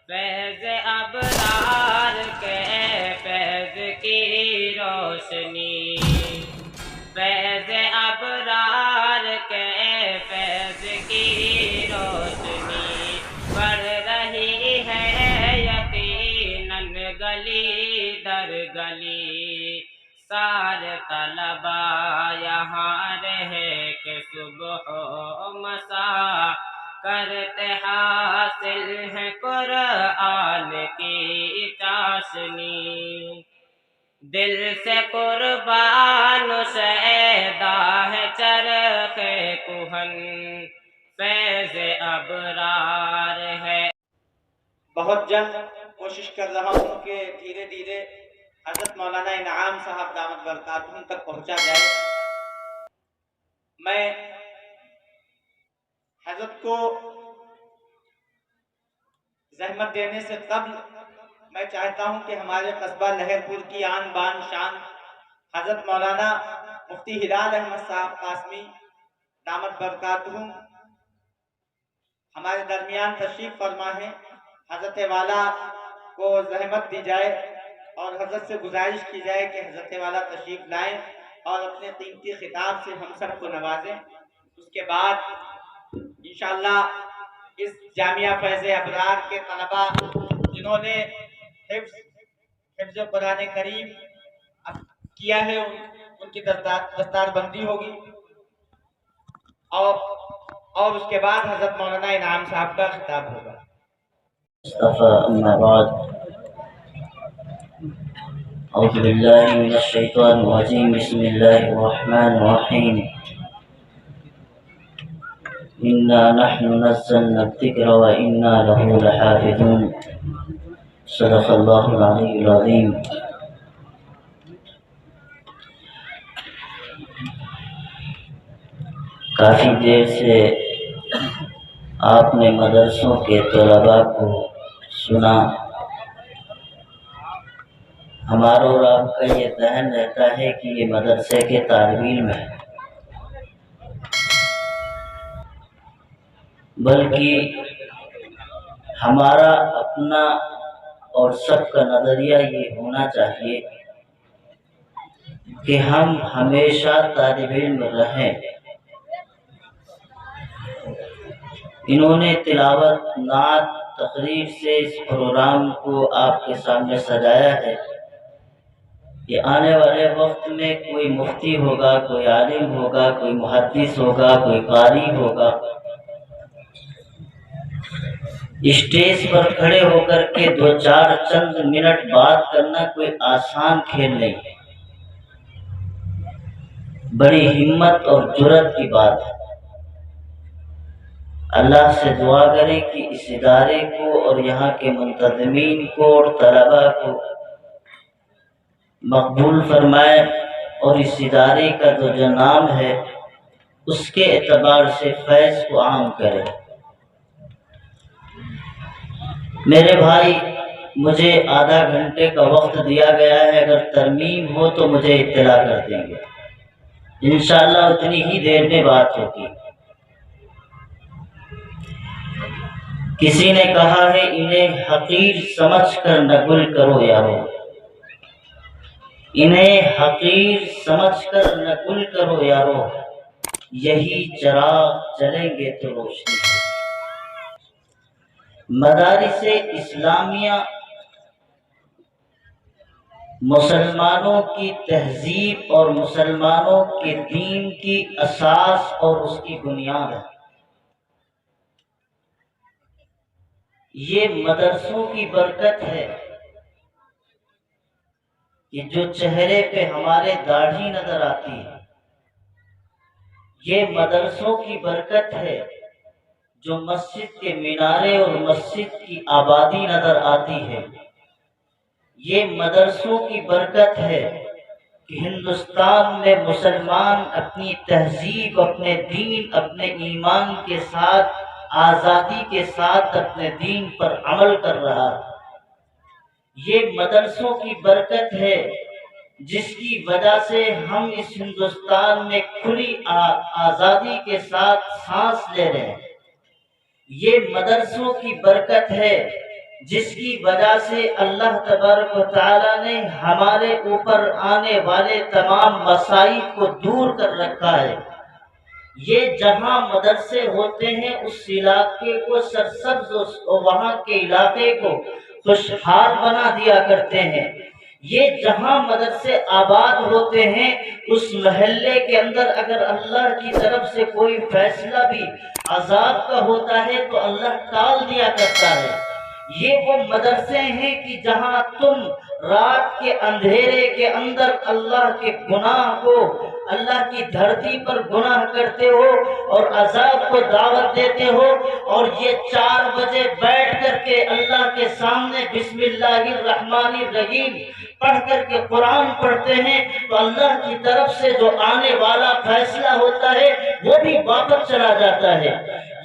فیض ابرار کے فیض کی روشنی، فیض ابرار کے فیض کی روشنی پڑ رہی ہے یقیناً گلی در گلی۔ سارے طلبا یہاں رہے کہ صبح و مساء کرتے حاصل ہے قرآن کی چاشنی۔ دل سے قربان شیدا ہے چرخ کہن، فیض ابرار ہے۔ بہت جلد کوشش کر رہا ہوں کہ دھیرے دھیرے حضرت مولانا انعام صاحب دامت برکاتہم تک پہنچا جائے۔ میں حضرت کو زحمت دینے سے قبل میں چاہتا ہوں کہ ہمارے قصبہ لہر پور کی آن بان شان حضرت مولانا مفتی ہلال احمد صاحب قاسمی دامت برکاتہم ہمارے درمیان تشریف فرما ہے۔ حضرت والا کو زحمت دی جائے اور حضرت سے گزارش کی جائے کہ حضرت والا تشریف لائیں اور اپنے قیمتی خطاب سے ہم سب کو نوازیں۔ اس کے بعد انشاءاللہ اس جامعہ فیض ابرار کے طلباء جنہوں نے حفظ قرآن کریم کیا ہے ان کی دستار بندی ہوگی اور اس کے بعد حضرت مولانا انعام صاحب کا خطاب ہوگا۔ أما بعد، أعوذ بالله من الشيطان الرجيم. بسم الله الرحمن الرحيم. إنا نحن نزلنا الذكر وإنا له لحافظون. صدق الله العلي العظيم. کافی دیر سے آپ نے مدرسوں کے طلباء کو سنا۔ ہمارا اور آپ کا یہ ذہن رہتا ہے کہ یہ مدرسے کے طالب علم ہیں، بلکہ ہمارا اپنا اور سب کا نظریہ یہ ہونا چاہیے کہ ہم ہمیشہ طالب علم رہیں۔ انہوں نے تلاوت، نعت، تقریر سے اس پروگرام کو آپ کے سامنے سجایا ہے کہ آنے والے وقت میں کوئی مفتی ہوگا، کوئی عالم ہوگا، کوئی محدث ہوگا، کوئی قاری ہوگا، اسٹیج پر کھڑے ہو کر کے دو چار چند منٹ بات کرنا کوئی آسان کھیل نہیں، بڑی ہمت اور جرأت کی بات ہے۔ اللہ سے دعا کریں کہ اس ادارے کو اور یہاں کے منتظمین کو اور طلباء کو مقبول فرمائے اور اس ادارے کا جو نام ہے اس کے اعتبار سے فیض کو عام کرے۔ میرے بھائی، مجھے آدھا گھنٹے کا وقت دیا گیا ہے، اگر ترمیم ہو تو مجھے اطلاع کر دیں گے، انشاءاللہ اتنی ہی دیر میں بات ہوگی۔ کسی نے کہا ہے انہیں حقیر سمجھ کر نہ گل کرو یارو، انہیں حقیر سمجھ کر نہ گل کرو یارو، یہی چراغ جلیں گے تو روشنی۔ مدارس اسلامیہ مسلمانوں کی تہذیب اور مسلمانوں کے دین کی اساس اور اس کی بنیاد ہے۔ یہ مدرسوں کی برکت ہے کہ جو چہرے پہ ہمارے داڑھی نظر آتی ہے، یہ مدرسوں کی برکت ہے جو مسجد کے مینارے اور مسجد کی آبادی نظر آتی ہے، یہ مدرسوں کی برکت ہے کہ ہندوستان میں مسلمان اپنی تہذیب، اپنے دین، اپنے ایمان کے ساتھ آزادی کے ساتھ اپنے دین پر عمل کر رہا ہے۔ یہ مدرسوں کی برکت ہے جس کی وجہ سے ہم اس ہندوستان میں کھلی آزادی کے ساتھ سانس لے رہے ہیں۔ یہ مدرسوں کی برکت ہے جس کی وجہ سے اللہ تبارک و تعالیٰ نے ہمارے اوپر آنے والے تمام مصائب کو دور کر رکھا ہے۔ یہ جہاں مدرسے ہوتے ہیں اس علاقے کو سرسبز اور وہاں کے علاقے کو خوشحال بنا دیا کرتے ہیں۔ یہ جہاں مدرسے آباد ہوتے ہیں اس محلے کے اندر اگر اللہ کی طرف سے کوئی فیصلہ بھی عذاب کا ہوتا ہے تو اللہ ٹال دیا کرتا ہے۔ یہ وہ مدرسے ہیں کہ جہاں تم رات کے اندھیرے کے اندر اللہ کے گناہ کو، اللہ کی دھرتی پر گناہ کرتے ہو اور عذاب کو دعوت دیتے ہو، اور یہ 4 بجے بیٹھ کر کے اللہ کے سامنے بسم اللہ الرحمن الرحیم پڑھ کر کے قرآن پڑھتے ہیں تو اللہ کی طرف سے جو آنے والا فیصلہ ہوتا ہے وہ بھی واپس چلا جاتا ہے۔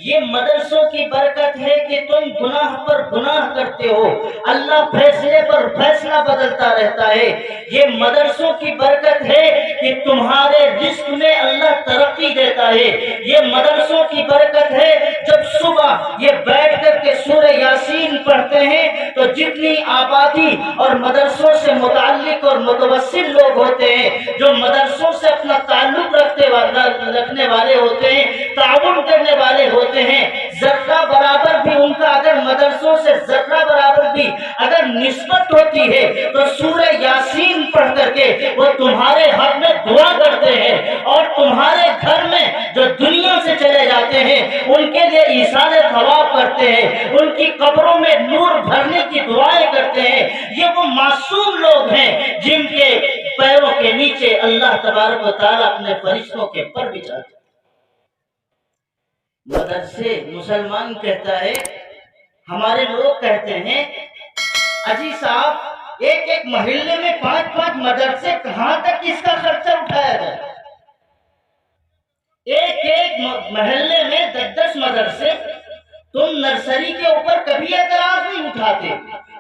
یہ مدرسوں کی برکت ہے کہ تم گناہ پر گناہ کرتے ہو، اللہ فیصلے پر فیصلہ بدلتا رہتا ہے۔ یہ مدرسوں کی برکت ہے کہ تمہارے رزق میں اللہ ترقی دیتا ہے۔ یہ مدرسوں کی برکت ہے جب صبح یہ بیٹھ کر کے سورہ یاسین پڑھتے ہیں تو جتنی آبادی اور مدرسوں سے متعلق اور متوسل لوگ ہوتے ہیں، جو مدرسوں سے اپنا تعلق رکھنے والے ہوتے ہیں، تعاون کرنے والے ہوتے ہیں، ذرہ برابر بھی ان کا اگر مدرسوں سے ذرہ برابر بھی اگر نسبت ہوتی ہے تو سورہ یاسین پڑھ کر کے وہ تمہارے حق میں دعا کرتے ہیں، اور تمہارے گھر میں جو دنیا سے چلے جاتے ہیں ان کے لیے ایصال ثواب کرتے ہیں، ان کی قبروں میں نور بھرنے کی دعائیں کرتے ہیں۔ یہ وہ معصوم لوگ ہیں جن کے پیروں کے نیچے اللہ تبارک و تعالیٰ اپنے فرشتوں کے پر بچھاتے ہیں۔ مدرسے مسلمان کہتا ہے، ہمارے لوگ کہتے ہیں اجی صاحب ایک محلے میں 5 مدرسے، کہاں تک اس کا خرچہ اٹھایا جائے؟ ایک محلے میں 10 مدرسے، تم نرسری کے اوپر کبھی اعتراض نہیں اٹھاتے،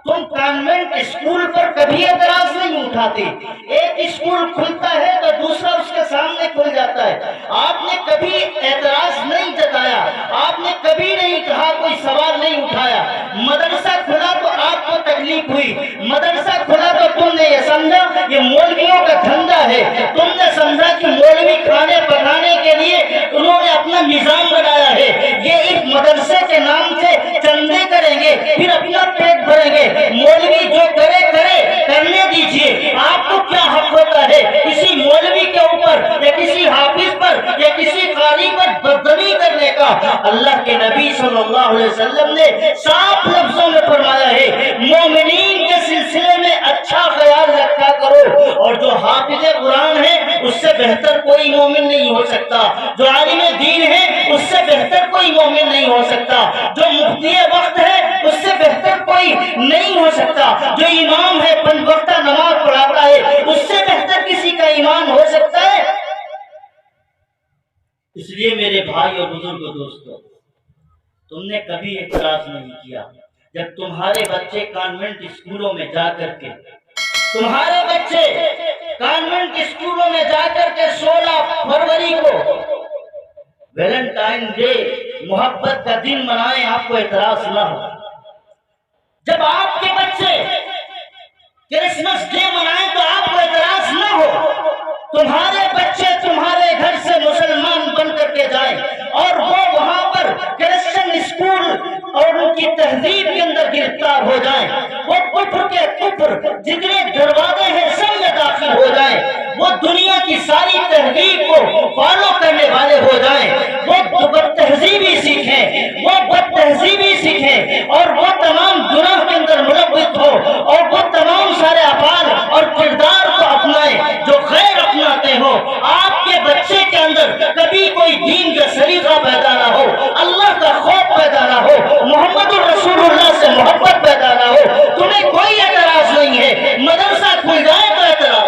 تم کانوینٹ اسکول پر کبھی اعتراض نہیں اٹھاتے، ایک اسکول کھلتا ہے تو دوسرا اس کے سامنے کھل جاتا ہے، آپ نے کبھی اعتراض نہیں جتایا، آپ نے کبھی نہیں کہا، کوئی سوال نہیں اٹھایا۔ مدرسہ کھلا تو آپ کو تکلیف ہوئی، مدرسہ کھلا تو تم نے یہ سمجھا یہ مولویوں کا دھندا ہے، تم نے سمجھا کہ مولوی کھانے پکانے کے لیے انہوں نے اپنا نظام بنایا ہے، یہ اس مدرسے کے نام سے چندے کریں گے پھر اپنا پیٹ بھریں گے، مولوی جو کرے کرنے دیجئے، آپ کو کیا حق ہوتا ہے کسی مولوی کے اوپر یا کسی حافظ پر یا کسی قاری پر بددمی کرنے کا؟ اللہ کے نبی صلی اللہ علیہ وسلم نے صاف لفظوں میں فرمایا ہے مومنین کے سلسلے میں اچھا خیال رکھا کرو، اور جو حافظ قرآن ہے اس سے بہتر کوئی مومن نہیں ہو سکتا، جو عالم دین ہے اس سے بہتر کوئی مومن نہیں ہو سکتا، جو مفتی وقت ہے اس سے بہتر کوئی نہیں ہو سکتا، جو امام ہے 5 وقتہ نماز پڑھاتا ہے اس سے بہتر کسی کا ایمان ہو سکتا ہے؟ اس لیے میرے بھائی اور بزرگ دوستو، تم نے کبھی اعتراض نہیں کیا جب تمہارے بچے کانوینٹ اسکولوں میں جا کر کے 16 فروری کو ویلنٹائن ڈے محبت کا دن منائیں، آپ کو اعتراض نہ ہو۔ جب آپ کے بچے کرسمس ڈے منائیں تو آپ کو اعتراض نہ ہو۔ تمہارے بچے تمہارے گھر سے مسلمان بن کر کے جائیں اور وہ وہاں پر کرسچن اسکول اور ان کی تہذیب کے اندر گرفتار ہو جائیں، وہ کفر کے کفر جتنے دروازے ہیں سب میں داخل ہو جائیں، وہ دنیا کی ساری تہذیب کو فالو کرنے والے ہو جائیں، وہ بد تہذیبی سیکھیں اور وہ تمام گناہ کے اندر ملوث ہو اور وہ تمام سارے افعال اور کردار کو اپنائیں جو خیر اپناتے ہو۔ آپ کے بچے کے اندر کبھی کوئی دین کا سلیقہ پیدا نہ ہو، اللہ کا خوف پیدا نہ ہو، محمد الرسول اللہ سے محبت پیدا نہ ہو، تمہیں کوئی اعتراض نہیں ہے، مدرسہ کھل جائے تو اعتراض۔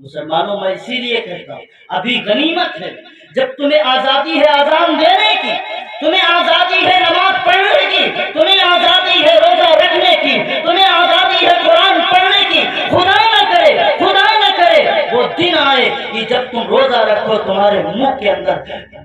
مسلمانوں میں اسی لیے کہتا ہوں ابھی غنیمت ہے، جب تمہیں آزادی ہے اذان دینے کی، تمہیں آزادی ہے نماز پڑھنے کی، تمہیں آزادی ہے روزہ رکھنے کی، تمہیں آزادی ہے قرآن پڑھنے کی، خدا نہ کرے وہ دن آئے کہ جب تم روزہ رکھو تمہارے منہ کے اندر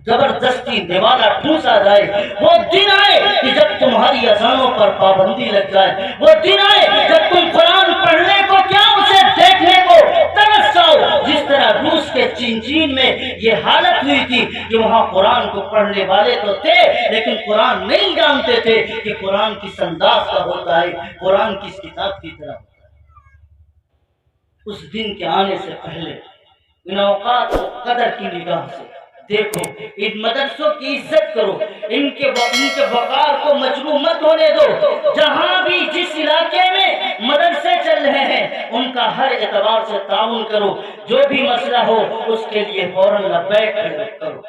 زبردستی نوالا ٹھوسا جائے، وہ دن آئے کہ جب تمہاری اذانوں پر پابندی لگ جائے، وہ دن آئے جب تم قرآن پڑھنے کو کیا اسے دیکھنے کو ترس جاؤ، جس طرح روس کے چین میں یہ حالت ہوئی تھی کہ وہاں قرآن کو پڑھنے والے تو تھے لیکن قرآن نہیں جانتے تھے کہ قرآن کس انداز کا ہوتا ہے، قرآن کس کتاب کی طرح ہوتا ہے۔ اس دن کے آنے سے پہلے ان اوقات کو قدر کی نگاہ سے دیکھو، ان مدرسوں کی عزت کرو، ان کے وقار کو مجروح مت ہونے دو۔ جہاں بھی جس علاقے میں مدرسے چل رہے ہیں ان کا ہر اعتبار سے تعاون کرو، جو بھی مسئلہ ہو اس کے لیے فوراً لبیک کرو۔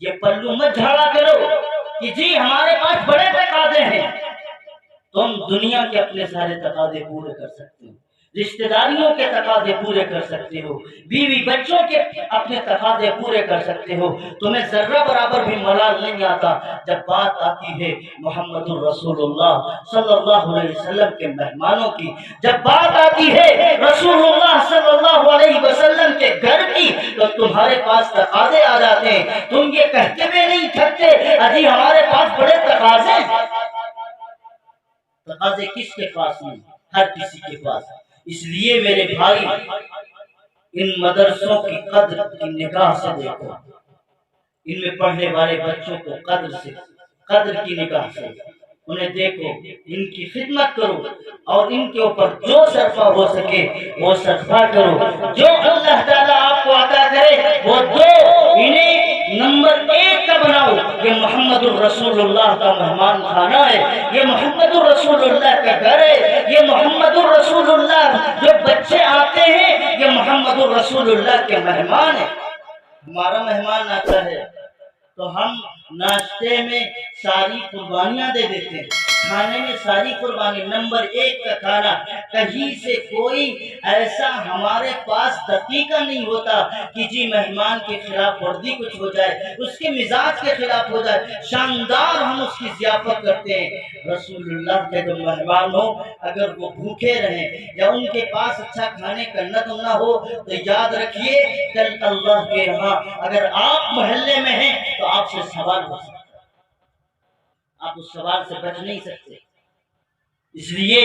یہ پلو مت جھاڑا کرو کہ جی ہمارے پاس بڑے تقاضے ہیں۔ تم دنیا کے اپنے سارے تقاضے پورے کر سکتے ہو، رشتہ داریوں کے تقاضے پورے کر سکتے ہو، بیوی بچوں کے اپنے تقاضے پورے کر سکتے ہو، تمہیں ذرہ برابر بھی ملال نہیں آتا جب بات آتی ہے محمد الرسول اللہ صلی اللہ علیہ وسلم کے مہمانوں کی، جب بات آتی ہے رسول اللہ صلی اللہ علیہ وسلم کے گھر کی، تو تمہارے پاس تقاضے آ جاتے ہیں۔ تم یہ کہتے ہوئے نہیں تھکتے اجی ہمارے پاس بڑے تقاضے۔ تقاضے کس کے پاس نہیں؟ ہر کسی کے پاس۔ اس لیے میرے بھائی ان مدرسوں کی قدر کی نگاہ سے دیکھو، ان میں پڑھنے والے بچوں کو قدر کی نگاہ سے انہیں دیکھو، ان کی خدمت کرو اور ان کے اوپر جو صرفہ ہو سکے وہ صرفہ کرو۔ جو اللہ تعالیٰ آپ کو عطا کرے وہ دو، انہیں نمبر 1 کا بناؤ۔ یہ محمد الرسول اللہ کا مہمان خانہ ہے، یہ محمد الرسول اللہ کا گھر ہے، یہ محمد الرسول اللہ جو بچے آتے ہیں یہ محمد الرسول اللہ کے مہمان ہیں۔ ہمارا مہمان آتا ہے تو ہم ناشتے میں ساری قربانیاں دے دیتے ہیں، کھانے میں ساری قربانی، نمبر 1 کا کھانا۔ کہیں سے کوئی ایسا ہمارے پاس دقیقہ نہیں ہوتا کہ جی مہمان کے خلاف ورزی کچھ ہو جائے، اس کے مزاج کے خلاف ہو جائے، شاندار ہم اس کی ضیافت کرتے ہیں۔ رسول اللہ کے جو مہمان ہو اگر وہ بھوکے رہیں یا ان کے پاس اچھا کھانے کا نظم نہ ہو تو یاد رکھیے کل اللہ کے یہاں اگر آپ محلے میں ہیں تو آپ سے سوال ہو سکتا ہے، آپ اس سوال سے بچ نہیں سکتے۔ اس لیے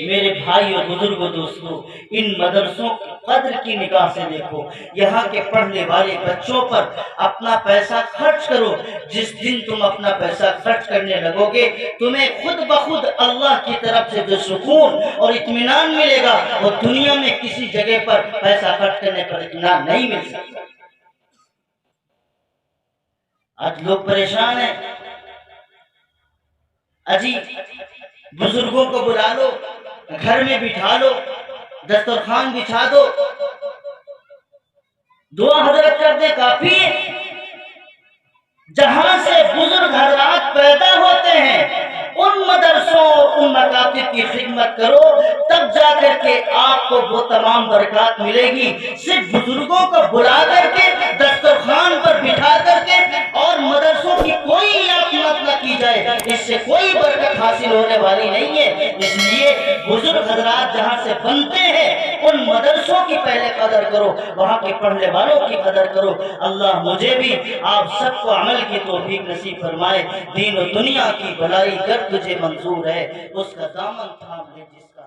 میرے بھائی اور بزرگوں دوستوں ان مدرسوں کی قدر کی نگاہ سے دیکھو، یہاں کے پڑھنے والے بچوں پر اپنا پیسہ خرچ کرو۔ جس دن تم اپنا پیسہ خرچ کرنے لگو گے تمہیں خود بخود اللہ کی طرف سے جو سکون اور اطمینان ملے گا وہ دنیا میں کسی جگہ پر پیسہ خرچ کرنے پر اطمینان نہیں مل سکتا۔ آج لوگ پریشان ہیں، اجی بزرگوں کو بلا لو، گھر میں بٹھا لو، دسترخوان بچھا دو، دعا حضرت کر دے کافی ہے۔ جہاں سے بزرگ حضرات پیدا ہوتے ہیں ان مدرسوں ان مکاتب کی خدمت کرو، تب جا کر کے آپ کو وہ تمام برکات ملے گی۔ صرف بزرگوں کو بلا کر کے دسترخوان پر بٹھا کر کے اور مدرسوں کی کوئی عاقبت نہ کی جائے، اس سے کوئی برکت حاصل ہونے والی نہیں ہے۔ اس لیے بزرگ حضرات جہاں سے بنتے ہیں ان مدرسوں کی پہلے قدر کرو، وہاں کے پڑھنے والوں کی قدر کرو۔ اللہ مجھے بھی آپ سب کو عمل کی توفیق نصیب فرمائے۔ دین و دنیا کی بھلائی گر تجھے منظور ہے، اس کا دامن تھام لے جس کا